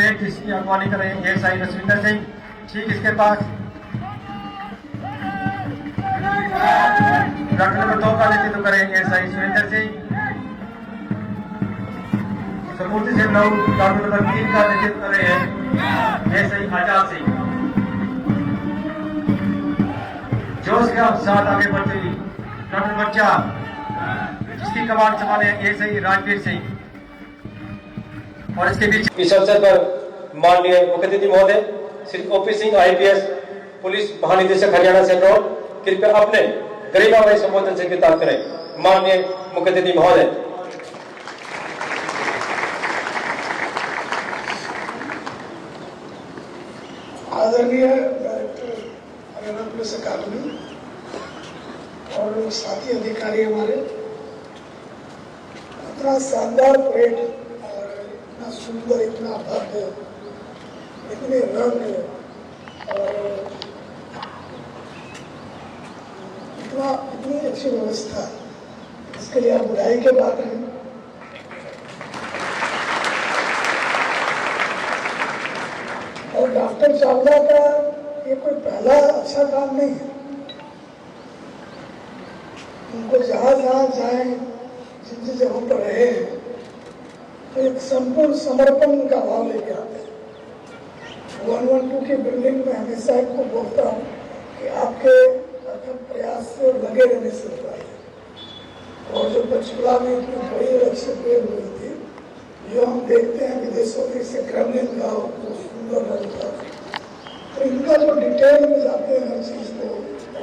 Parade जिसकी अगवानी कर रहे हैं एएसआई रसविंदर सिंह, ठीक इसके पास ट्रक नंबर 2 का नेतृत्व करें एएसआई सुरेंद्र सिंह, सपूर्ति से ट्रक नंबर 3 का नेतृत्व कर रहे हैं एएसआई आजाद सिंह। जोश के साथ आगे बढ़ते हुए ट्रक नंबर 4 जिसकी कमान संभाले एएसआई राजवीर सिंह। और इसके बीच इस अवसर पर माननीय मुख्य अतिथि महोदय Shri OP Singh IPS police महानिदेशक हरियाणा सेंट्रल कृपया अपने गरिमामय संबोधन से विस्तार करें। माननीय मुख्य अतिथि महोदय। आदरणीय डायरेक्टर हरियाणा पुलिस अकादमी और साथी अधिकारी हमारे, इतना शानदार परेड और इतना सुंदर, इतना भव्य, इतने रंग और इतनी अच्छी व्यवस्था, इसके लिए आप बधाई के बात है। और डॉक्टर चावला का ये कोई पहला अच्छा काम नहीं है। उनको जहां जहां जाए, जिन जिन जगहों पर रहे हैं, तो एक संपूर्ण समर्पण का भाव लेके आते हैं। 112 की बिल्डिंग में हमेशा इनको बोलता हूँ कि आपके अथक प्रयास से लगे रहने से होता है। और जो पंचकुला में इतनी बड़ी लक्ष्य पेड़ हुई थी, जो हम देखते हैं विदेशों में इसे क्रेमलिन का जो सुंदर लगता है, तो इनका जो डिटेल में जाते हैं हर चीज को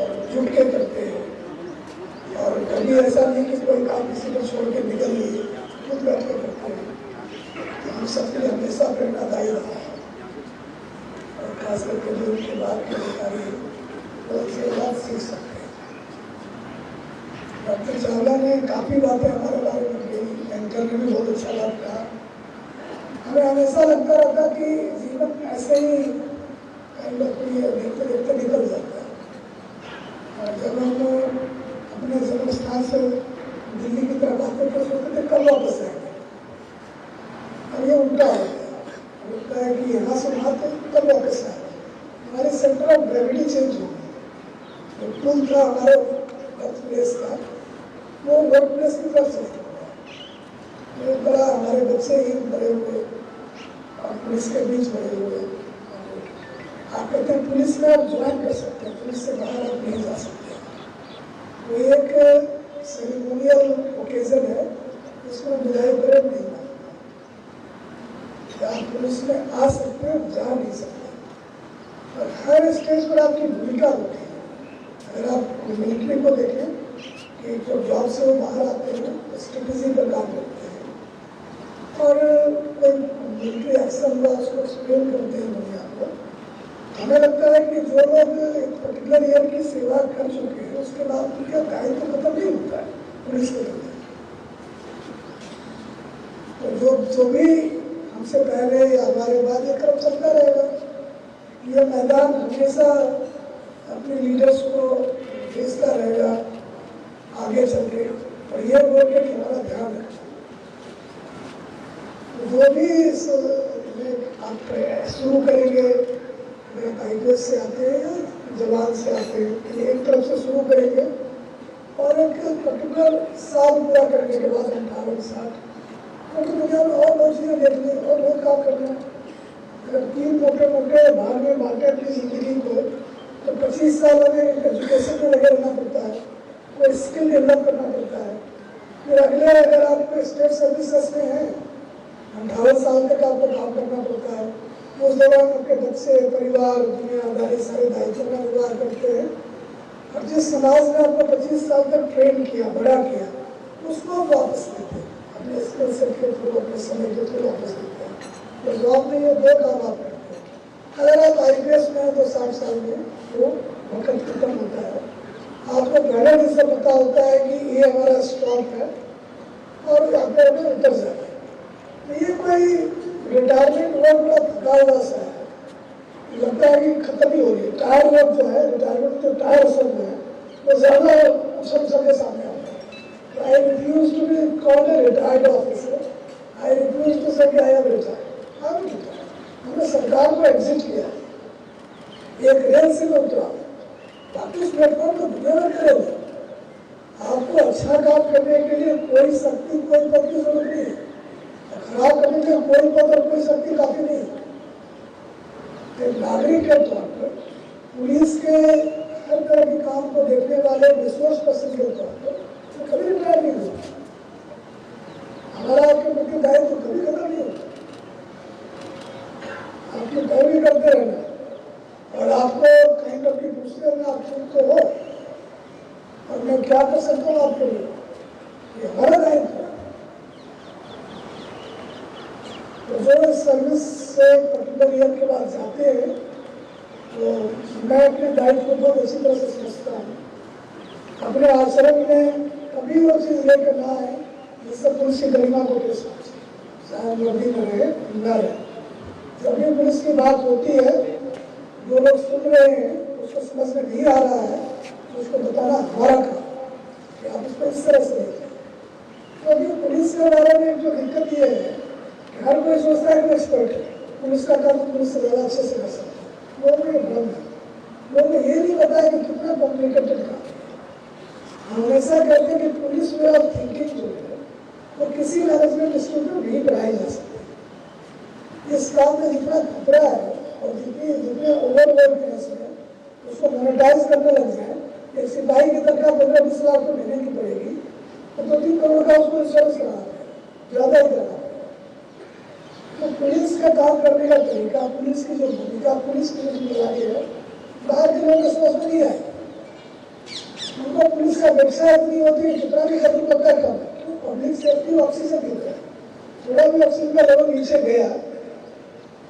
और जुट के करते हैं। और कभी ऐसा नहीं कि कोई काम किसी को छोड़ के निकल गई, खुद बैठ के करते हैं। तो हम सबके लिए हमेशा प्रेरणादायी रहा है। और खास करके जो उनके बाद के अधिकारी उनसे बात सीख सकते हैं। डॉक्टर चावला ने काफी बातें हमारे बारे में कही, एंकर ने भी बहुत अच्छा बात कहा। हमें हमेशा लगता रहता कि जीवन में ऐसे ही देखते देखते निकल जाता है। और जब हम अपने जन्म स्थान से दिल्ली की तरफ आते तो सोचते थे कब वापस आएंगे, और ये उल्टा हो गया। लगता है कि यहाँ से वहाँ थे कब वापस आएंगे। हमारे सेंटर ऑफ ग्रेविटी चेंज हो गई। जो पुल था हमारे वर्क प्लेस का, वो वर्क प्लेस की तरफ से एक बड़ा हमारे बच्चे ही बड़े हुए और पुलिस के बीच बड़े हुए। आप कहते हैं पुलिस में आप ज्वाइन कर सकते हैं, पुलिस से बाहर आप नहीं जा सकते। वो एक सेरेमोनियल ओकेजन है, इसमें विदाई परेड नहीं मानता। आप पुलिस में आ सकते हैं, जा नहीं सकते। और हर स्टेज पर आपकी भूमिका होती है। अगर आप मिलिट्री को देखें कि जो जॉब से वो बाहर आते हैं, स्ट्रेटेजी पर काम करते हैं और कोई मिलिट्री एक्शन हुआ उसको एक्सप्लेन करते हैं दुनिया को। हमें लगता है कि जो लोग एक पर्टिकुलर ईयर की सेवा कर चुके हैं, उसके बाद उनका दायित्व तो खत्म नहीं होता है पुलिस के लिए। तो जो भी हमसे पहले या हमारे बाद ये क्रम चलता रहेगा। ये मैदान हमेशा अपने लीडर्स को भेजता रहेगा आगे चल के, और ये बोल के हमारा ध्यान रखना। जो भी आप शुरू करेंगे, आईपीएस से आते हैं या जवान से आते हैं, ये एक तरफ से शुरू करेंगे और एक पर्टिकुलर साल पूरा करने के बाद 58 साल क्योंकि दुनिया में और बहुत चीज़ें देखनी और बहुत काम करना है। अगर 3 मोटे मोटे भाग में बांटे अपनी जिंदगी को, तो 25 साल हमें एजुकेशन में लगे रहना पड़ता है, कोई स्किल डेवलप करना पड़ता है। फिर अगले अगर आप स्टेट सर्विसेज में हैं, 58 साल तक आपको काम करना पड़ता है। उस दौरान आपके बच्चे, परिवार, दुनियादारी सारे दायित्व का निर्वाह करते हैं। और जिस समाज ने आपको 25 साल तक ट्रेन किया, बड़ा किया, उसको आप वापस देते हैं, अपने स्किल सेट के थ्रू, अपने समय के थ्रू वापस देते हैं। तो जॉब में ये 2 काम आप करते हैं। अगर आप आईपीएस में हैं तो 60 साल में वो वक्त खत्म होता है। आपको पहले दिन से पता होता है कि ये हमारा स्टॉप है और आपको हमें उतर जाना है। ये कोई रिटायरमेंट वर्क बड़ा थका हुआ सा है, लगता है कि खत्म ही हो रही है। टायर वर्क जो है, रिटायरमेंट जो टायर सब है, वो ज्यादा सबके सामने आता है। I refuse to be called a retired officer, I refuse to say I am retired. हमने सरकार को एग्जिट किया, एक रेल से मैं उतरा, बाकी उस प्लेटफॉर्म को दुनिया में करेंगे। आपको अच्छा काम करने के लिए कोई शक्ति, कोई पद की जरूरत नहीं है, खराब करने के लिए कोई पद और कोई शक्ति काफी नहीं है। एक नागरिक के तौर पर पुलिस के हर तरह के काम को देखने वाले रिसोर्स पर्सन के तौर पर तो कभी रिटायर नहीं होता। हमारा आपके प्रति दायित्व कभी खत्म नहीं होता। आपकी पैरवी करते रहना और आपको कहीं ना कहीं दूसरे में आप चुप तो हो और मैं क्या कर सकता हूँ आपके लिए, ये हमारा दायित्व है। तो जो सर्विस से पर्टिकुलर ईयर के बाद जाते हैं तो मैं अपने दायित्व को बहुत अच्छी तरह से समझता हूँ। अपने आचरण में कभी वो चीज़ लेकर ना आए जिससे पुलिस की गरिमा को ठेस पहुंचे, चाहे वर्दी में रहे न रहे। जब भी पुलिस की बात होती है, जो लोग सुन रहे हैं उसको समझ में नहीं आ रहा है तो उसको बताना हमारा काम कि आप उसको इस तरह से देखें। तो अभी पुलिस के बारे में जो दिक्कत ये है कि हर कोई सोचता है कि एक्सपर्ट है, पुलिस का काम पुलिस से ज़्यादा अच्छे से कर सकता है। लोगों को भ्रम है, लोगों को ये नहीं पता है कि कितना कॉम्प्लिकेटेड काम है। हम हमेशा कहते हैं कि पुलिस वे ऑफ थिंकिंग जो है वो किसी मैनेजमेंट स्कूल में नहीं पढ़ाई जा सकती। इस काम में जितना खतरा है और जितने ओवरवर्कनेस है उसको मोनेटाइज करने लग जाए, एक सिपाही की तनख्वाह 15-20 लाख को देने की पड़ेगी तो 2-3 करोड़ का उसको इंश्योरेंस कराना पड़ेगा, ज़्यादा ही कराना पड़ेगा। तो पुलिस का काम करने का तरीका, पुलिस की जो भूमिका, पुलिस की जो जिम्मेदारी है, बाहर के लोगों को समझ में नहीं आएगी। उनको पुलिस का व्यवसाय इतनी होती है, कितना भी खत्म होता है कम, पब्लिक सेफ्टी ऑक्सीजन देता है, थोड़ा भी ऑक्सीजन का लेवल नीचे गया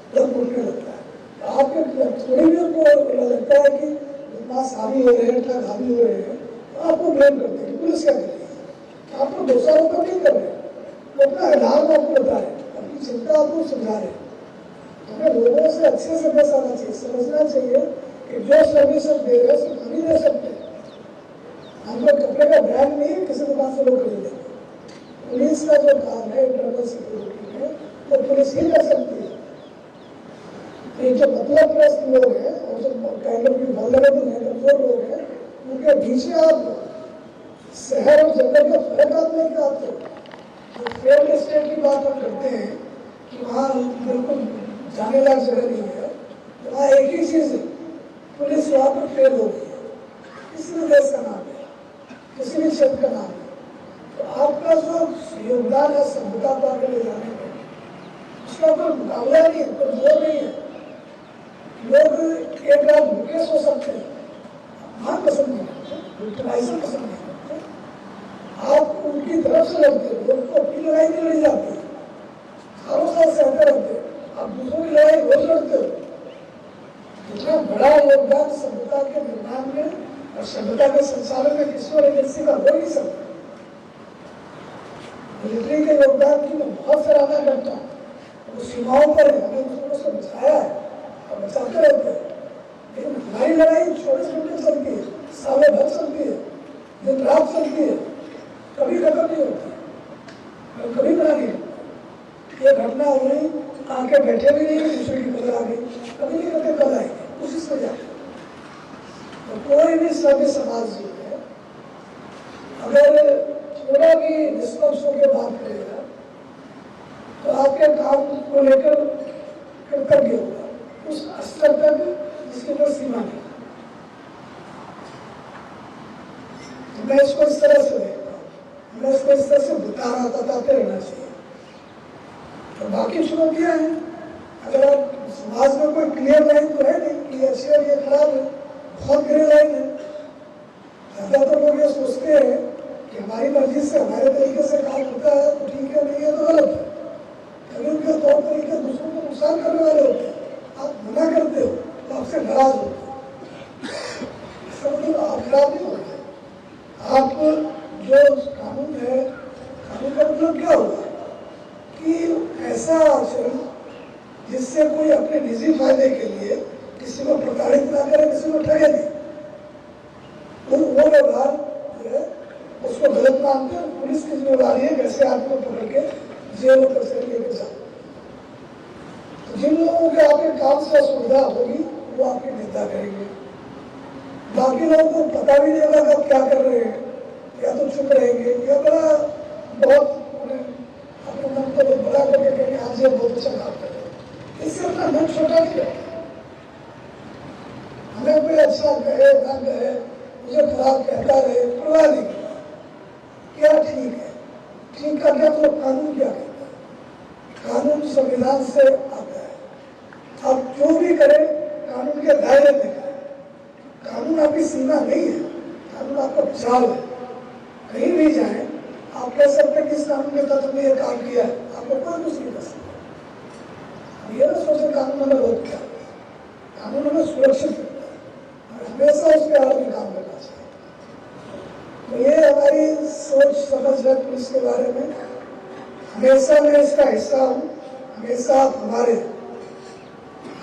तो घुटने लगता है। आपके थोड़ी भी उनको लगता है कि मास हावी हो रहे हैं, ठग हावी हो रहे हैं, तो आपको ब्लेम करते हैं। पुलिस क्या करती है? आपको दोषारोपण तो नहीं कर रहे, वो अपना हालात आपको बता रहे, अपनी चिंता आपको समझा रहे। हमें लोगों से अच्छे से बस आना चाहिए, समझना चाहिए कि जो सर्विस हम दे रहे हैं सिर्फ हम ही दे सकते हैं। हमको कपड़े का ब्रांड नहीं है किसी दुकान से लोग खरीदेंगे। पुलिस का जो काम है इंटरनल सिक्योरिटी में वो पुलिस ही कर सकती है। ये जो मतलब प्रस्त लोग हैं और जो काइंड ऑफ वल्नरेबल हैं, कमजोर लोग हैं, उनके पीछे आप शहर और जंगल का फर्क आप नहीं करते। जो फेयर स्टेट की बात हम करते हैं कि वहाँ बिल्कुल जाने लायक जगह नहीं है, तो वहाँ एक ही चीज़ है, पुलिस वहाँ पर फेल हो गई है। किसी भी देश का नाम है, किसी भी क्षेत्र का नाम है, तो आपका जो योगदान है सभ्यता को आगे ले जाने में, उसका कोई मुकाबला नहीं है, कोई जोर नहीं है। लोग एक रात भूखे सो सकते हैं, मान पसंद नहीं करते, यूटिलाइजेशन पसंद नहीं करते, आप उनकी तरफ से लड़ते हो, उनको अपनी लड़ाई नहीं लड़ी जाती, सालों साल सहते रहते हो, आप दूसरों की लड़ाई रोज लड़ते हो। इतना बड़ा योगदान सभ्यता के निर्माण में और सभ्यता के संचालन में किसी और एजेंसी का हो नहीं सकता। मिलिट्री के योगदान की मैं बहुत सराहना करता हूँ, वो सीमाओं पर है, हमें दूसरों से बचाया है और बचाते रहते हैं। लेकिन हमारी लड़ाई 24 घंटे चलती है, सालों भर चलती है, दिन रात चलती है, कभी खत्म नहीं होती, कभी बना नहीं होती। ये घटना हुई, आके बैठे भी नहीं, दूसरे की खबर आ गई, कभी नहीं कहते कल आएगी, उसी से जाते। तो कोई भी सभ्य समाज जो है अगर थोड़ा भी निष्पक्ष होकर बात करेगा तो आपके काम को लेकर कृतज्ञ होगा उस स्तर तक जिसकी कोई सीमा नहीं। तो मैं इसको इस तरह से देखता हूँ, मैं इसको इस तरह से बताते रहना चाहिए। तो बाकी चुनौतियाँ हैं, अगर आप समाज में कोई क्लियर लाइन तो है नहीं कि अच्छी है ये खराब है, बहुत ग्रे लाइन है। ज़्यादातर लोग ये सोचते हैं कि हमारी मर्जी से हमारे तरीके से काम होता है तो ठीक है, नहीं है तो गलत है। कभी उनके तौर तरीके दूसरों को नुकसान करने वाले होते हैं, आप मना करते हो तो आपसे नाराज होते हैं। इसका मतलब आप खराब नहीं होते। आप जो कानून है, कानून का मतलब क्या होगा कि ऐसा आचरण जिससे कोई अपने निजी फायदे के लिए किसी को प्रताड़ित ना करे, किसी को ठगे नहीं, वो व्यवहार जो है उसको गलत मानते हैं। पुलिस की जिम्मेदारी है कैसे आदमी को पकड़ के जेल और कचहरी लेके जाओ। तो जिन लोगों के आपके काम से सुविधा होगी वो आपके नेता करेंगे। बाकी लोगों को पता भी नहीं होगा आप क्या कर रहे हैं, या तो चुप रहेंगे या बड़ा बहुत अपने मन को बड़ा करके कहेंगे आज ये बहुत अच्छा काम कर रहे हैं। इससे अपना मन छोटा किया। हमें कोई अच्छा कहे ना कहे, मुझे खराब कहता रहे, परवाह नहीं करता। क्या ठीक है, ठीक का क्या तो कानून क्या कहता है? कानून संविधान से आता है। आप जो भी करें कानून के दायरे में करें। कानून आपकी सीमा नहीं है, कानून आपका बचाव है। कहीं भी जाए आप कह सकते हैं कि इस कानून के तहत हमने ये काम किया है, आपको कोई कुछ नहीं कर सकता। ये ना सोचे कानून हमें रोक क्या, कानून हमें सुरक्षित रखता है और हमेशा उसके आड़ में काम करना चाहिए। तो ये हमारी सोच समझ है पुलिस के बारे में। हमेशा मैं इसका हिस्सा हूँ, हमेशा आप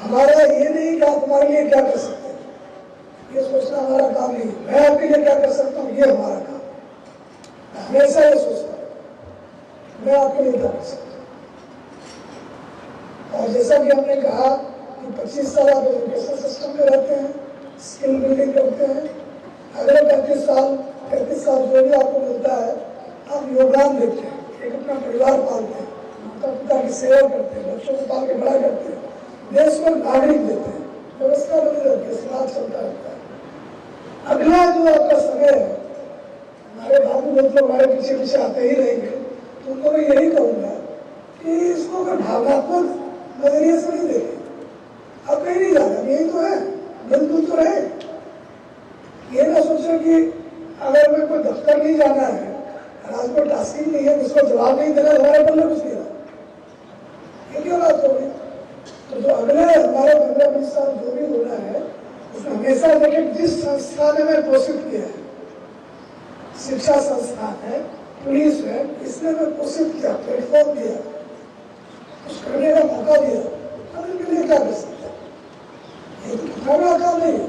हमारा ये नहीं कि आप हमारे लिए क्या कर सकते हैं, ये सोचना हमारा काम नहीं है। मैं आपके लिए क्या कर सकता हूँ, ये हमारा काम। हमेशा ये सोचता हूँ मैं आपके लिए क्या कर सकता हूँ। और जैसा कि हमने कहा कि 25 साल आप एजुकेशन सिस्टम में रहते हैं, स्किल बिल्डिंग करते हैं। अगले 35 साल जो भी आपको मिलता है आप योगदान देते हैं, एक अपना परिवार पालते हैं, माता पिता की सेवा करते हैं, बच्चों को पाल के बड़ा करते हैं, देश को नागरिक देते हैं, व्यवस्था बनी रहती है, समाज चलता रहता है। अगला जो आपका समय है, हमारे बाबू लोग हमारे पीछे पीछे आते ही रहेंगे, तो उनको मैं यही कहूँगा कि इसको अगर भावनात्मक नजरिए से नहीं देखें। अब कहीं नहीं जाना, यही तो है, मिलजुल तो रहे। ये ना सोचो कि अगर मैं कोई दफ्तर नहीं जाना है, आज कोई टास्किंग नहीं है, उसको जवाब नहीं देना, हमारे पल्ले कुछ नहीं रहा। ये क्या बात हो गई? तो जो अगले हमारे 15-20 साल जो भी होना है, उसमें हमेशा देखें जिस संस्था ने हमें पोषित किया है, शिक्षा संस्थान है, पुलिस है, इसने हमें पोषित किया, प्लेटफॉर्म दिया, कुछ करने का मौका दिया। हम इनके लिए क्या कर सकते हैं? ये तो कितना बड़ा काम नहीं है।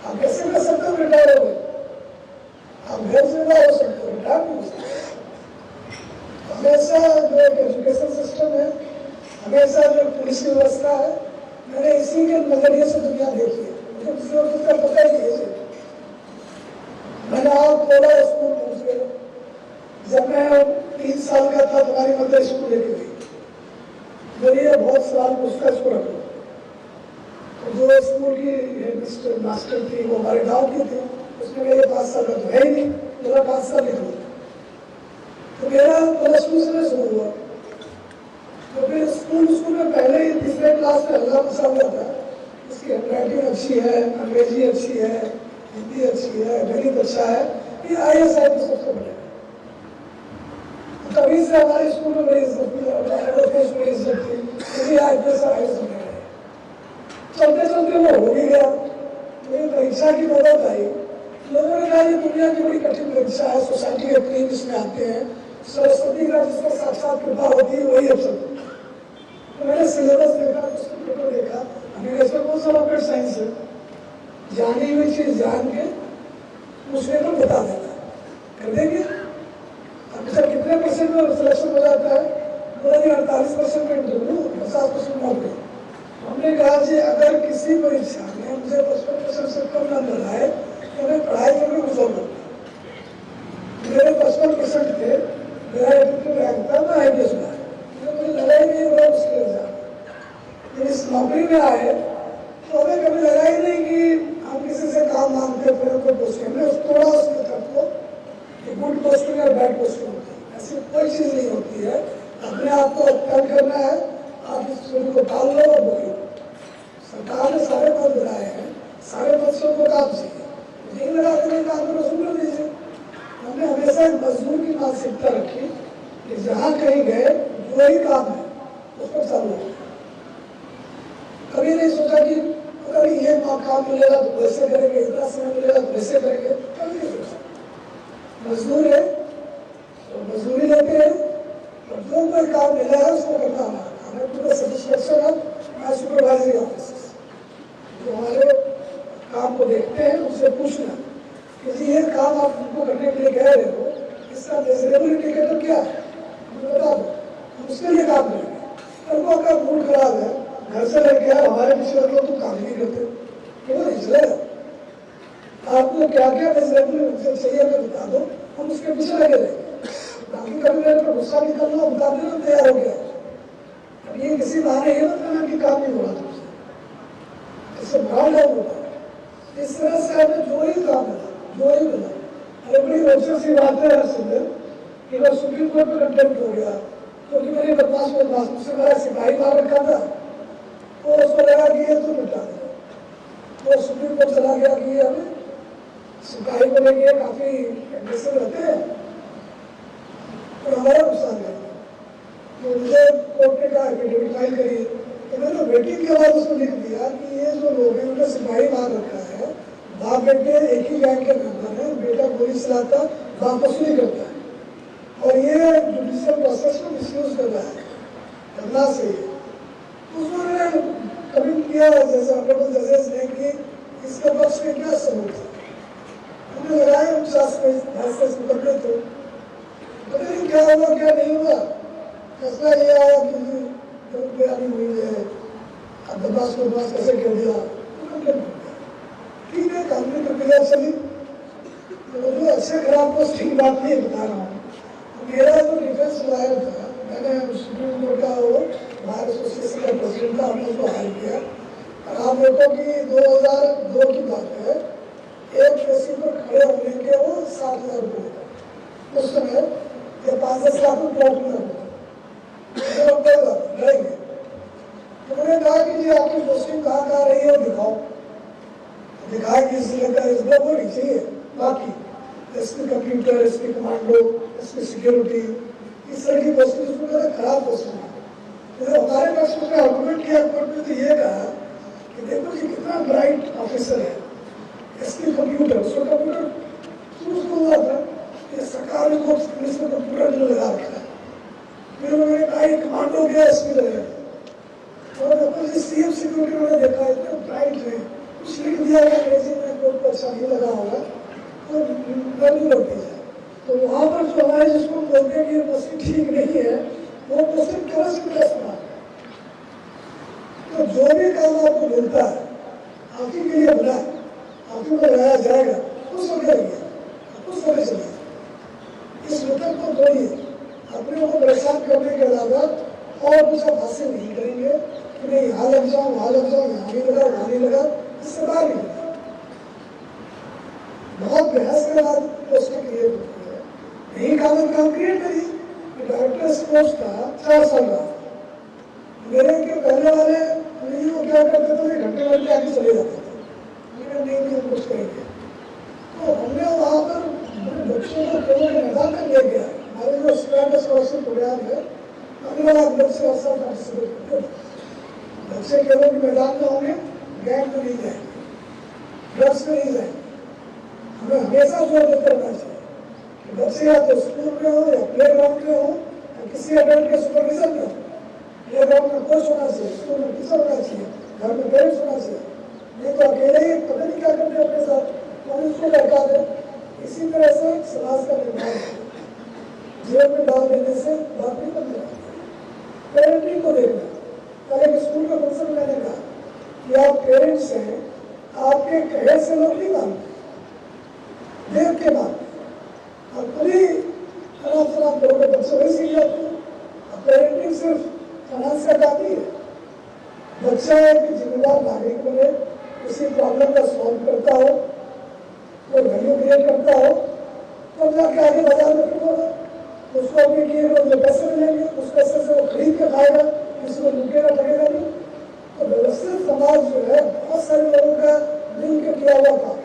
आप कैसे कर सकते हो रिटायर हो गए, आप घर से हो सकते हो, रिटायर नहीं हो सकते। हमेशा जो एक एजुकेशन सिस्टम है, हमेशा जो पुलिस की व्यवस्था है, मैंने इसी के नजरिए से दुनिया देखी है। मुझे किसी और का पता ही नहीं है। मैंने आप बोला स्कूल पहुंच गए, जब मैं 3 साल का था तुम्हारी मदर स्कूल लेके गई, मेरे बहुत सवाल पूछता इसको रखो। तो जो स्कूल की मास्टर थी वो हमारे गाँव की थी, उसने मेरे 5 साल का तो है ही नहीं, मेरा 5 साल निकल। तो मेरा +2 से शुरू हुआ। तो फिर स्कूल में पहले ही तीसरे क्लास में हल्ला मचा हुआ था, इसकी हैंडराइटिंग अच्छी है, अंग्रेजी अच्छी है, हिंदी अच्छी है, गणित अच्छा है, ये IAS सबसे बड़े। तभी से हमारे स्कूल में बड़ी इज्जत थी, एडवोकेट में इज्जत थी, यही IPS और IAS बने रहे। चलते चलते वो हो भी गया। मेरी परीक्षा की नौबत आई, लोगों ने कहा ये दुनिया की बड़ी कठिन परीक्षा है, सोसाइटी के क्लीन इसमें आते हैं, सरस्वती का जिसका साक्षात कृपा होती है वही अवसर। तो मैंने सिलेबस देखा, उसका पेपर देखा, अभी इसमें बहुत सा रॉकेट साइंस है, जानी हुई चीज जान के उसने को बता देना कर देंगे। अब सर कितने % में सिलेक्शन हो जाता है? बोला जी 48% में इंटरव्यू, 50% नौकरी। हमने कहा जी अगर किसी परीक्षा में मुझे 55% से कम नंबर आए तो मैं पढ़ाई करके कुछ और करूँगा। मेरे 55% थे, मेरा एटीट्यूड रैंक था, मैं IPS में आया। मुझे लगा ही नहीं बड़ा मुश्किल एग्जाम। जब इस नौकरी में आए तो हमें कभी लगा ही नहीं कि हम किसी से काम मांगते फिर कोई पोस्टिंग में थोड़ा उसके तक को गुड पोस्टिंग या बैड पोस्टिंग होती है, ऐसी कोई चीज नहीं होती है। अपने आप को तय करना है, आप इस स्टोरी को डाल लो और बोलिए। सरकार ने सारे पद बनाए हैं, सारे पद से उनको काम चाहिए, नहीं लगा देने का आपको रसूल कर दीजिए। हमने हमेशा एक मजदूर की मानसिकता रखी कि जहाँ कहीं गए जो ही काम है उस पर चालू है। कभी नहीं सोचा कि अगर ये काम मिलेगा तो वैसे करेंगे, इतना समय मिलेगा तो वैसे करेंगे, कभी नहीं सोचा। मजदूर है तो मजदूरी लेते हैं, और जो कोई काम मिला है उसको करना हमें पूरा सेटिस्फेक्शन है। मैं सुपरवाइजरी ऑफिस जो हमारे काम को देखते हैं उनसे पूछना कि जी ये काम आप उनको करने के लिए कह रहे हो, इसका मेजरेबल इंडिकेटर क्या है, मुझे बता दो, हम उसके लिए काम करेंगे। लोगों का मूड खराब है, घर से लेके आए हमारे पीछे लोग तो काम नहीं करते, क्यों नहीं? आपको क्या क्या फैसिलिटी चाहिए हमें बता दो, हम उसके पीछे लगे रहेंगे। बाकी कभी मेरे पर गुस्सा निकलना बता देना तैयार हो गया। अब ये किसी बहाने ये मत करना कि काम नहीं हो रहा तुमसे, इससे ब्रांड आउट होता है। इस तरह से हमें जो ही काम मिला, जो ही मिला, अरे बड़ी रोचक सी बात है हरसिंदर कि अगर सुप्रीम कोर्ट में कंटेम्प्ट हो गया तो कि मेरे बदमाश मुझसे मेरा सिपाही मार रखा था, तो उसको लगा कि ये तो मिटा देगा, तो सुप्रीम कोर्ट चला गया कि हमें सिपाही को लेके काफी एग्रेसिव रहते हैं तो हमारा नुकसान है। तो मुझे कोर्ट ने कहा कि डेबिट फाइल करिए, तो मैंने वेटिंग के बाद उसको लिख दिया कि ये जो लोग हैं उन्हें सिपाही मार रखा है, बाप बेटे एक ही गैंग के मेंबर है, बेटा गोली चलाता बाप वसूली करता है और ये जुडिशियल प्रोसेस को मिसयूज कर रहा है, करना सही है। तो उसमें कभी किया जैसे ऑनरेबल जजेस ने कि इसके पक्ष में क्या सबूत है, हमने लगाए 50 मुकदमे, तो पता नहीं क्या हुआ क्या नहीं हुआ। फैसला ये आया कि बयानी हुई है, अब बदमाश को बदमाश कैसे कर दिया, ठीक है, कानूनी प्रक्रिया चली। तो जो अच्छे खराब को ठीक बात नहीं बता रहा हूँ। मेरा जो डिफेंस लॉयर था, मैंने सुप्रीम कोर्ट का वो बार एसोसिएशन का प्रेसिडेंट था, हमने उसको हायर किया। और आप देखो कि 2002 की बात है, एक केसी पर खड़े होने के वो 7,000 रुपये था उस समय, या 5-10 लाख में प्लॉट में लड़ेंगे। तो उन्होंने कहा कि जी आपकी पोस्टिंग कहाँ कहाँ रही है दिखाओ, दिखाया कि इस जिले का इसमें वो नहीं चाहिए, बाकी SP computer, SP commando, SP security, इस तरह की पोस्टिंग उसमें ज़्यादा खराब पोस्टिंग है। तो हमारे पास उसने आर्गूमेंट किया कोर्ट में, तो ये कहा कि देखो जी कितना ब्राइट ऑफिसर है, एसपी कंप्यूटर, उसको कंप्यूटर शुरू से हुआ था कि सरकार ने पुलिस में कंप्यूटर जो लगा रखा है। फिर उन्होंने कहा कमांडो गया एसपी लगा, और सीएम सिक्योरिटी उन्होंने देखा इतना ब्राइट है, कुछ लिख दिया होगा अंग्रेजी में, कोर्ट को अच्छा नहीं लगा होगा तो नहीं लौटी जाए। तो वहाँ पर जो हमारे जिसको बोलते हैं कि ये पोस्टिंग ठीक नहीं है, वो पोस्टिंग करस में इस्तेमाल है। तो जो भी काम आपको मिलता है आप ही के लिए बना, आपको लगाया जाएगा, खुश हो जाएंगे, खुश होने चलिए। इस विकल्प को तोड़िए, अपने को परेशान करने के अलावा और कुछ आप हासिल नहीं करेंगे कि नहीं यहाँ लग जाओ, वहाँ लग जाओ, यहाँ नहीं लगा, वहाँ नहीं लगा, इससे बाहर नहीं। बहुत बहस के बाद पोस्टें क्रिएट होती है, यही काम क्रिएट करिए। डायरेक्टर पोस्ट था 4 साल का, मेरे के पहले वाले नहीं वो क्या करते थे, घंटे घंटे आगे चले जाते थे, लेकिन नहीं कुछ करेंगे। तो हमने वहाँ पर बच्चों को खेलों के मैदान में ले गया। हमारे जो स्कॉलरशिप प्रोग्राम है, अगले वाला बच्चे हर साल पार्टिसिपेट करते हैं, बच्चे खेलों के मैदान में होंगे, गैंग में नहीं जाएंगे, ड्रग्स में नहीं जाएंगे। हमें हमेशा जोर देकर रहना चाहिए कि बच्चे या तो स्कूल में हो या प्ले ग्राउंड में हो या किसी अडल्ट के सुपरविजन में हो। प्ले ग्राउंड में कोच होना चाहिए, स्कूल में टीचर होना चाहिए, घर में पेरेंट्स होना चाहिए, नहीं तो अकेले ही पता नहीं क्या करते अपने साथ, तो उसको लड़का दे। इसी तरह से समाज का निर्माण जीवन में डाल देने से बात नहीं बनने लगती। पेरेंटिंग को देखना, कल एक स्कूल का फंक्शन मैंने कहा कि आप पेरेंट्स हैं, आपके कहे से लोग नहीं मानते, देख के बात और पूरी खराब खराब लोगों के बच्चे वही सीख जाते हैं। अब पेरेंटिंग सिर्फ फाइनेंस का काम नहीं है, बच्चा एक जिम्मेदार नागरिक बने, किसी प्रॉब्लम का सॉल्व करता हो, कोई वैल्यू क्रिएट करता हो, तब जाके आगे बाजार में फिर होगा, उसको अपने किए हुए जो पैसे मिलेंगे उस पैसे से वो खरीद के खाएगा, किसी को लूटेगा लगेगा नहीं। तो व्यवस्थित समाज जो है बहुत सारे लोगों का मिल के किया हुआ काम,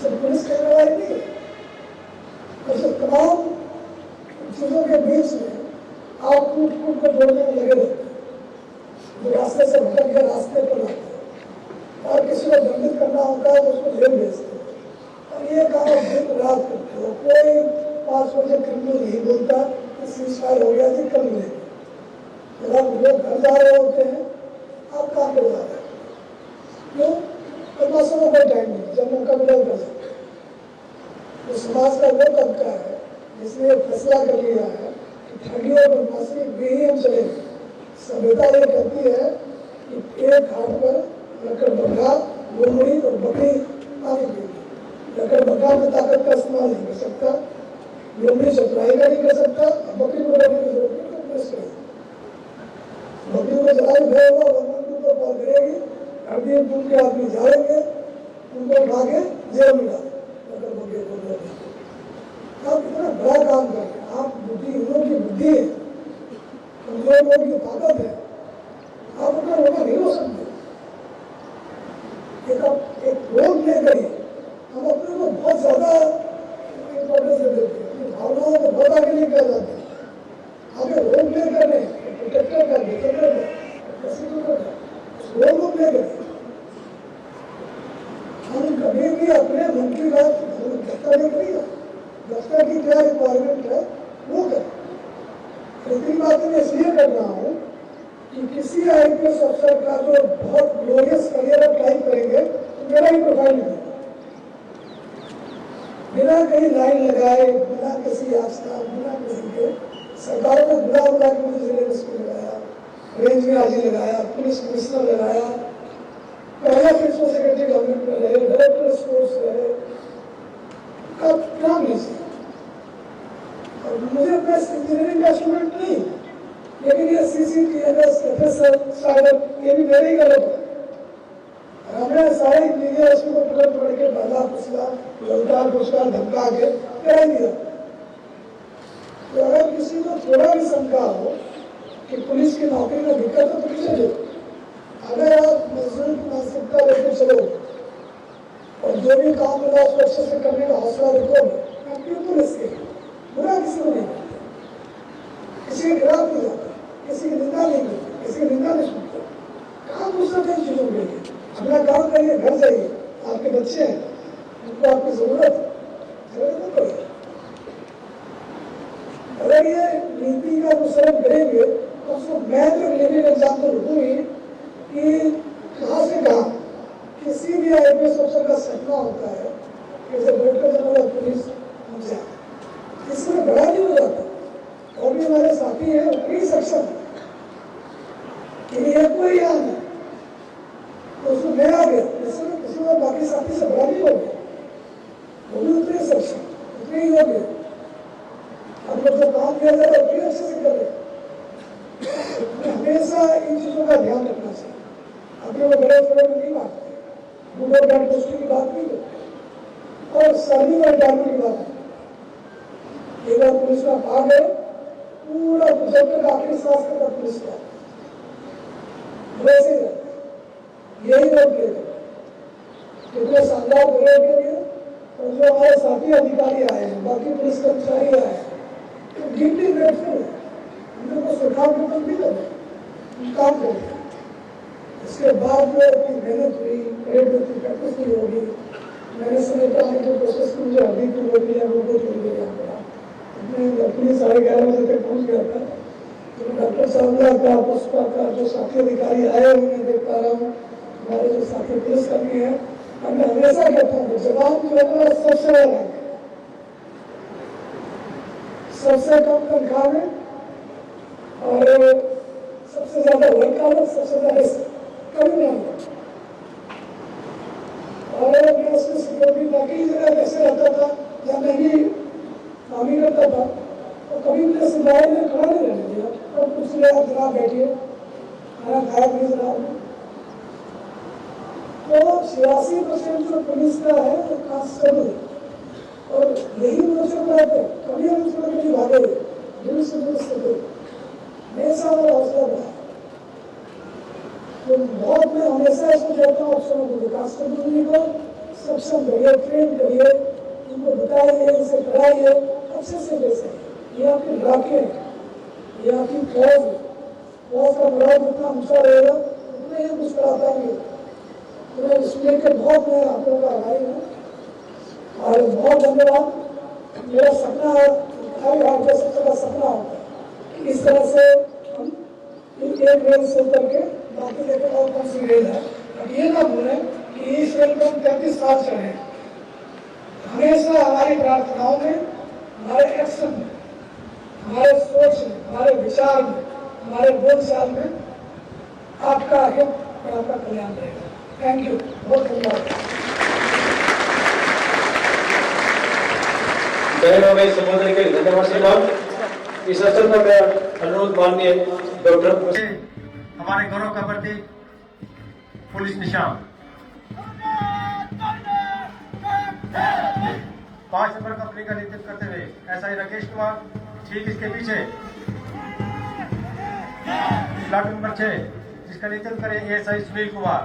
सब पुलिस करने वाली नहीं है। तो तमाम चीजों के बीच में आप कूट कूट को जोड़ने में लगे रहते हैं, जो रास्ते से भटक के रास्ते पर लाते हैं और किसी को दंडित करना होता है तो उसको जेल भेजते हैं। और ये काम आप दिन रात करते हो, कोई 5 बजे क्रिमिनल नहीं बोलता कि सीजफायर हो गया जी कल मिलेंगे। जब आप लोग घर जा रहे होते हैं आप काम पर जा रहे हैं, क्यों? बदमाशों को कोई टाइम नहीं, जब मौका मिला कर सकते। तो समाज का वो तबका है जिसने फैसला कर लिया है कि ठगी और बदमाशी में ही हम चलेंगे। सभ्यता ये कहती है कि एक घाट पर लकड़बग्घा, लोमड़ी और बकरी पानी पीती। लकड़बग्घा में ताकत का इस्तेमाल नहीं कर सकता, लोमड़ी चतुराई का नहीं कर सकता, बकरी को रोकने की जरूरत नहीं, तो पुलिस करेगी। बकरी को जला भी होगा, वरना तो कॉल करेगी, अभी दूर के आदमी जाएंगे, उनको उठा के जेल में डालें। लकड़बग्घे को रोकने आप कितना बड़ा काम कर रहे हैं। आप बुद्धिहीनों की बुद्धि है, कमजोर लोगों की ताकत है, आप अपना रोका नहीं हो सकते। एक रोल प्ले करिए। हम अपने को बहुत ज्यादा इंपॉर्टेंस देते हैं, अपनी भावनाओं को बहुत आगे नहीं कर जाते। आप एक रोल प्ले कर रहे हैं, प्रोटेक्टर कर डिफेंडर रोल को प्ले करें। हम कभी भी अपने मन की बात धक्का नहीं करेगा। दफ्तर की क्या रिक्वायरमेंट है वो करें। लेकिन बात मैं इसलिए कर रहा हूँ कि किसी IPS अफसर का जो बहुत ग्लोरियस करियर अप्लाई करेंगे तो मेरा ही प्रोफाइल नहीं, बिना कहीं लाइन लगाए, बिना किसी आस्था, बिना किसी के सरकार को बुला बुला के मुझे जिले में लगाया, रेंज में हाजिर लगाया, पुलिस कमिश्नर लगाया, पहला प्रिंसिपल सेक्रेटरी गवर्नमेंट में रहे, डायरेक्टर स्पोर्ट्स रहे, कब क्या मिल सकता। और मुझे बेस्ट इंजीनियरिंग का स्टूडेंट नहीं, लेकिन ये CCTMS प्रोफेसर स्टार्टअप ये भी मेरे ही गलत है। हमने सारे इंजीनियर इसको पकड़ के डाला, पुछला, ललकार पुछकार धमका के कह दिया। तो अगर किसी को थोड़ा भी शंका हो कि पुलिस की नौकरी में दिक्कत है तो पीछे जो, अगर आप मजदूर की मानसिकता लेकर चलो और जो भी काम मिला उसको अच्छे से करने का हौसला रखोगे, आप क्यों पुलिस के बुरा किसी को नहीं करते, किसी के खिलाफ नहीं जाते, किसी की निंदा नहीं करते, किसी की निंदा नहीं सुनते। काम दूसरा कई चीजों के लिए अपना काम करिए, घर जाइए, आपके बच्चे हैं, उनको आपकी जरूरत है, जरूरत नहीं पड़ेगी। अगर ये नीति का अनुसरण करेंगे तो उसको मैं तो लिविंग एग्जाम्पल रुकूंगी कि कहाँ से कहाँ किसी भी IPS अफसर का सपना होता है कि लेफ्टिनेंट जनरल ऑफ पुलिस हम जाए, इसमें बड़ा नहीं हो जाता। और भी हमारे साथी हैं उतनी सक्षम है, कोई याद है तो उसको मैं आ गया, इसमें किसी और बाकी साथी से बड़ा नहीं हो गया, वो भी उतने सक्षम, उतने ही हो गए। हम लोग जो काम किया जाए उतने अच्छे से करें। हमेशा इन चीजों का ध्यान रखना चाहिए। अपने वो बड़े बड़े में नहीं बांटते, गुड और बैड पोस्टिंग की बात नहीं करते, और सर्विंग और रिटायरमेंट की बात नहीं। एक बार पुलिस में आ गए, पूरा जब तक आखिरी सांस तक पुलिस का वैसे यही लोग के कितने शानदार प्रयोग के लिए। और जो हमारे साथी अधिकारी आए हैं, बाकी पुलिस कर्मचारी आए हैं, तो डीपली ग्रेटफुल है, उन लोगों को सरकार को बंद नहीं करते, काम करते। इसके बाद में अपनी मेहनत हुई, परेड होती, प्रैक्टिस नहीं होगी। मैंने समय पर आने की कोशिश की, मुझे अभी भी हो गई है, वो बहुत हो गया मैं अपनी 11:30 बजे तक पहुँच गया था। तो डॉक्टर साहब का, पुष्पा का, जो साथी अधिकारी आए हुए मैं देख पा रहा हूँ, हमारे जो साथी पुलिसकर्मी हैं, मैं हमेशा कहता हूँ जवान जो है ना सबसे बड़ा सबसे कम तनख्वाह में और सबसे ज्यादा वर्क आवर्स, सबसे ज्यादा कभी नहीं होता। और मैं उसमें सिक्योरिटी बाकी जगह कैसे रहता था या मैं भी कामी करता था, तो कभी मुझे सिपाही ने खड़ा नहीं रहने दिया, तो कुछ आप जनाब बैठिए, खाना खाया भी जनाब। तो 86% जो पुलिस का है वो कांस्टेबल, और यही मोर्चे पर आते कभी हम उसको नहीं भागे, दिल से हमेशा वो हौसला बढ़ा। तो बहुत मैं हमेशा इसको कहता हूँ अफसरों को, कांस्टेबल को सक्षम करिए, ट्रेन करिए, उनको बताइए, इसे कराइए अच्छे से। जैसे ये आपके इलाके हैं, ये आपकी फौज का बढ़ाव जितना ऊंचा रहेगा उतना ही मुस्कुराता है। तो मैं इसलिए कि बहुत मैं आप लोगों का आभारी हूँ और बहुत धन्यवाद। मेरा सपना है, हर हाथ का सबसे बड़ा सपना होता है कि इस तरह से हम एक रेल से उतर के बाकी देखो और कौन सी रेल है। अब ये ना भूलें कि इस रेल को हम 33 साल चढ़े। हमेशा हमारी प्रार्थनाओं में, हमारे एक्शन में, हमारे सोच में, हमारे विचार में, हमारे 2 साल में आपका हित और आपका कल्याण रहेगा। थैंक यू, बहुत धन्यवाद। बहनों में संबोधन के लिए धन्यवाद श्रीमान। इस अवसर पर मैं अनुरोध माननीय डॉक्टर हमारे गौरव का प्रतीक पुलिस निशान 5 नंबर कंपनी का नेतृत्व करते हुए एसआई राकेश कुमार, ठीक इसके पीछे प्लाटून नंबर 6 जिसका नेतृत्व करे एएसआई सुनील कुमार।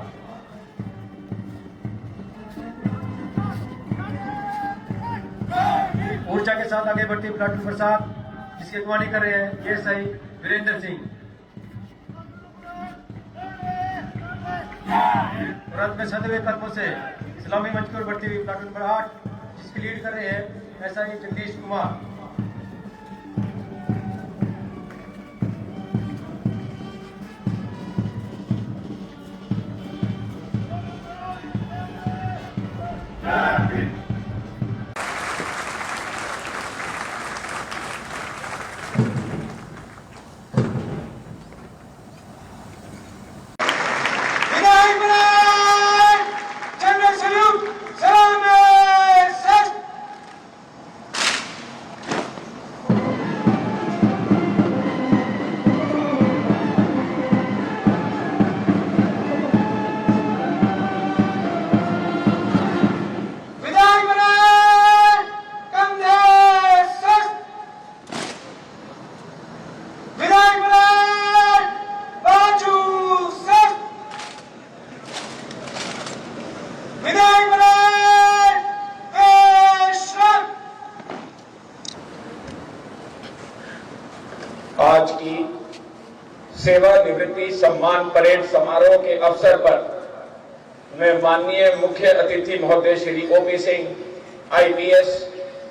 ऊर्जा के साथ आगे बढ़ती प्लाटून नंबर 7 जिसकी अगवानी कर रहे हैं एएसआई वीरेंद्र सिंह। रथ में सदे हुए कदमों से सलामी मंच की ओर बढ़ती हुई प्लाटून नंबर 8 जिसकी लीड कर रहे हैं एसआई जगदीश कुमार। आज की सेवानिवृत्ति सम्मान परेड समारोह के अवसर पर मैं माननीय मुख्य अतिथि महोदय Shri OP Singh IPS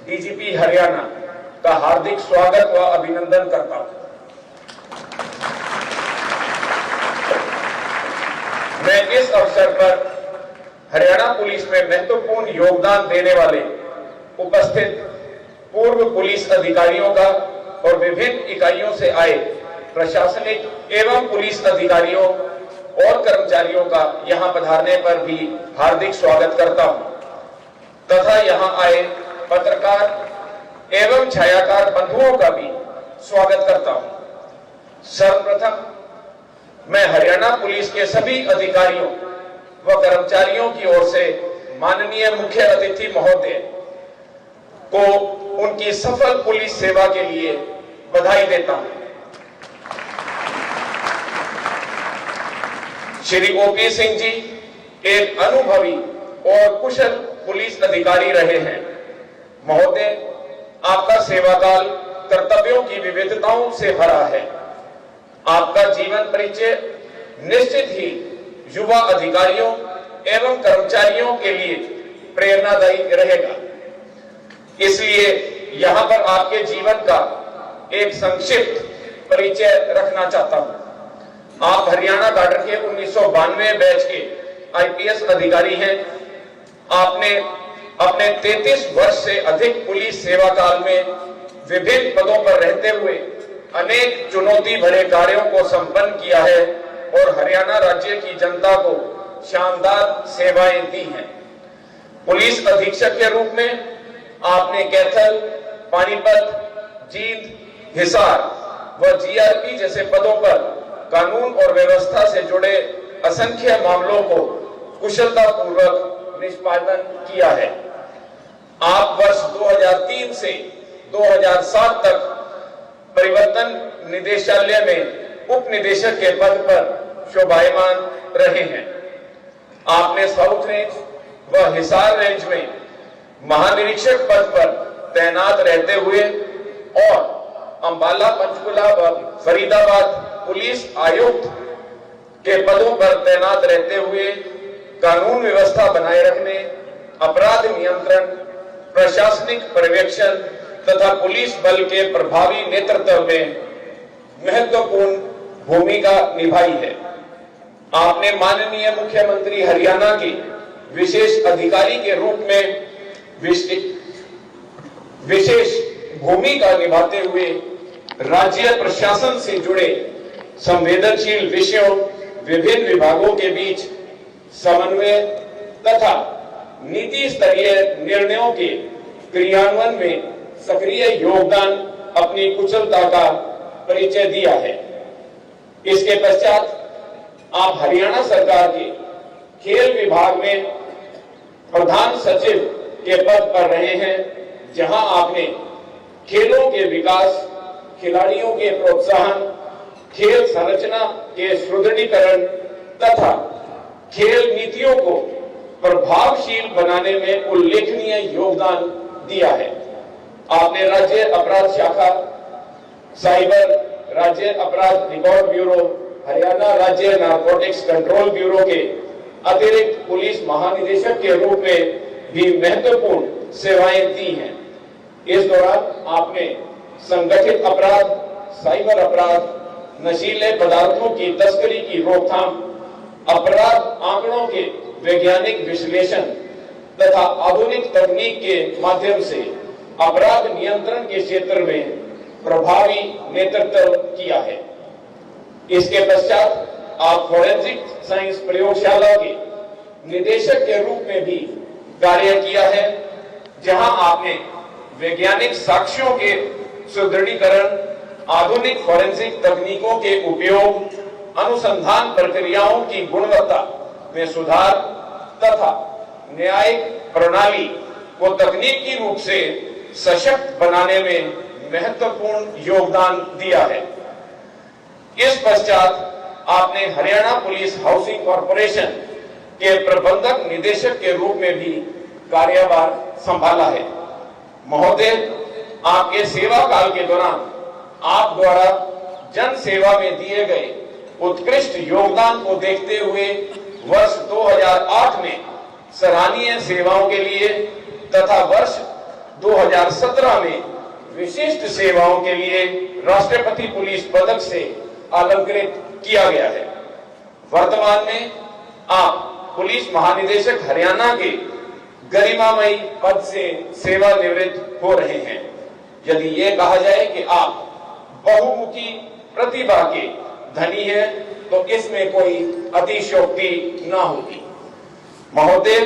DGP Haryana का हार्दिक स्वागत व अभिनंदन करता हूं। मैं इस अवसर पर हरियाणा पुलिस में महत्वपूर्ण योगदान देने वाले उपस्थित पूर्व पुलिस अधिकारियों का और विभिन्न इकाइयों से आए प्रशासनिक एवं पुलिस अधिकारियों और कर्मचारियों का यहां पधारने पर भी हार्दिक स्वागत करता हूं तथा यहां आए पत्रकार एवं छायाकार बंधुओं का भी स्वागत करता हूं। सर्वप्रथम मैं हरियाणा पुलिस के सभी अधिकारियों व कर्मचारियों की ओर से माननीय मुख्य अतिथि महोदय को उनकी सफल पुलिस सेवा के लिए बधाई देता हूं। श्री ओपी सिंह जी एक अनुभवी और कुशल पुलिस अधिकारी रहे हैं। महोदय, आपका सेवाकाल कर्तव्यों की विविधताओं से भरा है। आपका जीवन परिचय निश्चित ही युवा अधिकारियों एवं कर्मचारियों के लिए प्रेरणादायी रहेगा। इसलिए यहां पर आपके जीवन का एक संक्षिप्त परिचय रखना चाहता हूं। आप हरियाणा गार्ड के 1992 बैच के आईपीएस अधिकारी हैं। आपने अपने 33 वर्ष से अधिक पुलिस सेवा काल में विभिन्न पदों पर रहते हुए अनेक चुनौती भरे कार्यों को संपन्न किया है और हरियाणा राज्य की जनता को शानदार सेवाएं दी हैं। पुलिस अधीक्षक के रूप में आपने कैथल, पानीपत, जींद, हिसार व जीआरपी जैसे पदों पर कानून और व्यवस्था से जुड़े असंख्य मामलों को कुशलतापूर्वक निष्पादन किया है। आप वर्ष 2003 से 2007 तक परिवर्तन निदेशालय में उप निदेशक के पद पर शोभायमान रहे हैं। आपने साउथ रेंज व हिसार रेंज में महानिरीक्षक पद पर तैनात रहते हुए और अंबाला, पंचकुला व फरीदाबाद पुलिस आयुक्त के पदों पर तैनात रहते हुए कानून व्यवस्था बनाए रखने, अपराध नियंत्रण, प्रशासनिक पर्यवेक्षण तथा पुलिस बल के प्रभावी नेतृत्व में महत्वपूर्ण भूमिका निभाई है। आपने माननीय मुख्यमंत्री हरियाणा के विशेष अधिकारी के रूप में विशेष भूमिका निभाते हुए राज्य प्रशासन से जुड़े संवेदनशील विषयों, विभिन्न विभागों के बीच समन्वय तथा नीति स्तरीय निर्णयों के क्रियान्वयन में सक्रिय योगदान अपनी कुशलता का परिचय दिया है। इसके पश्चात आप हरियाणा सरकार के खेल विभाग में प्रधान सचिव के पद पर रहे हैं, जहां आपने खेलों के विकास, खिलाड़ियों के प्रोत्साहन, खेल संरचना के सुदृढ़ीकरण तथा खेल नीतियों को प्रभावशील बनाने में उल्लेखनीय योगदान दिया है। आपने राज्य अपराध शाखा, साइबर राज्य अपराध रिकॉर्ड ब्यूरो, हरियाणा राज्य नारकोटिक्स कंट्रोल ब्यूरो के अतिरिक्त पुलिस महानिदेशक के रूप में भी महत्वपूर्ण सेवाएं दी हैं। इस दौरान आपने संगठित अपराध, साइबर अपराध, नशीले पदार्थों की तस्करी की रोकथाम, अपराध आंकड़ों के वैज्ञानिक विश्लेषण तथा आधुनिक तकनीक के माध्यम से अपराध नियंत्रण के क्षेत्र में प्रभावी नेतृत्व किया है। इसके पश्चात आप फोरेंसिक साइंस प्रयोगशाला के निदेशक के रूप में भी कार्य किया है, जहां आपने वैज्ञानिक साक्ष्यों के सुदृढ़ीकरण, आधुनिक फोरेंसिक तकनीकों के उपयोग, अनुसंधान प्रक्रियाओं की गुणवत्ता में सुधार तथा न्यायिक प्रणाली को तकनीकी रूप से सशक्त बनाने में महत्वपूर्ण योगदान दिया है। इस पश्चात आपने हरियाणा पुलिस हाउसिंग कॉर्पोरेशन के प्रबंधक निदेशक के रूप में भी कार्यभार संभाला है। महोदय, आपके सेवा काल के दौरान आप द्वारा जन सेवा में दिए गए उत्कृष्ट योगदान को देखते हुए वर्ष 2008 में सराहनीय सेवाओं के लिए तथा वर्ष 2017 में विशिष्ट सेवाओं के लिए राष्ट्रपति पुलिस पदक से अलंकृत किया गया है। वर्तमान में आप पुलिस महानिदेशक हरियाणा के गरिमामयी पद से सेवानिवृत्त हो रहे हैं। यदि ये कहा जाए कि आप बहुमुखी प्रतिभा के धनी हैं, तो इसमें कोई अतिशयोक्ति न होगी। महोदय,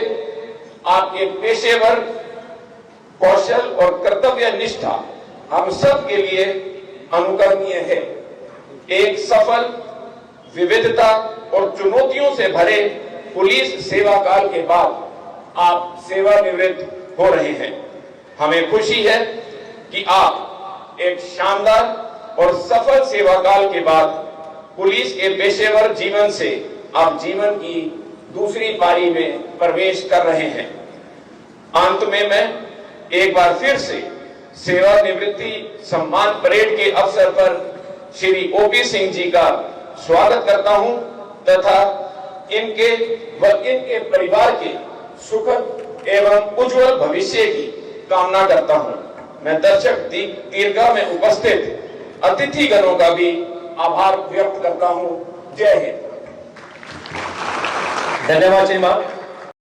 आपके पेशेवर कौशल और कर्तव्य निष्ठा हम सब के लिए अनुकरणीय है। एक सफल, विविधता और चुनौतियों से भरे पुलिस सेवा काल के बाद आप सेवानिवृत्त हो रहे हैं। हमें खुशी है कि आप एक शानदार और सफल सेवा काल के बाद पुलिस के पेशेवर जीवन से आप जीवन की दूसरी पारी में प्रवेश कर रहे हैं। अंत में मैं एक बार फिर से सेवानिवृत्ति सम्मान परेड के अवसर पर श्री ओपी सिंह जी का स्वागत करता हूं तथा इनके व इनके परिवार के सुखद एवं उज्जवल भविष्य की कामना करता हूं। मैं दर्शक दीर्घा में उपस्थित अतिथिगणों का भी आभार व्यक्त करता हूं। जय हिंद। धन्यवाद श्रीमान।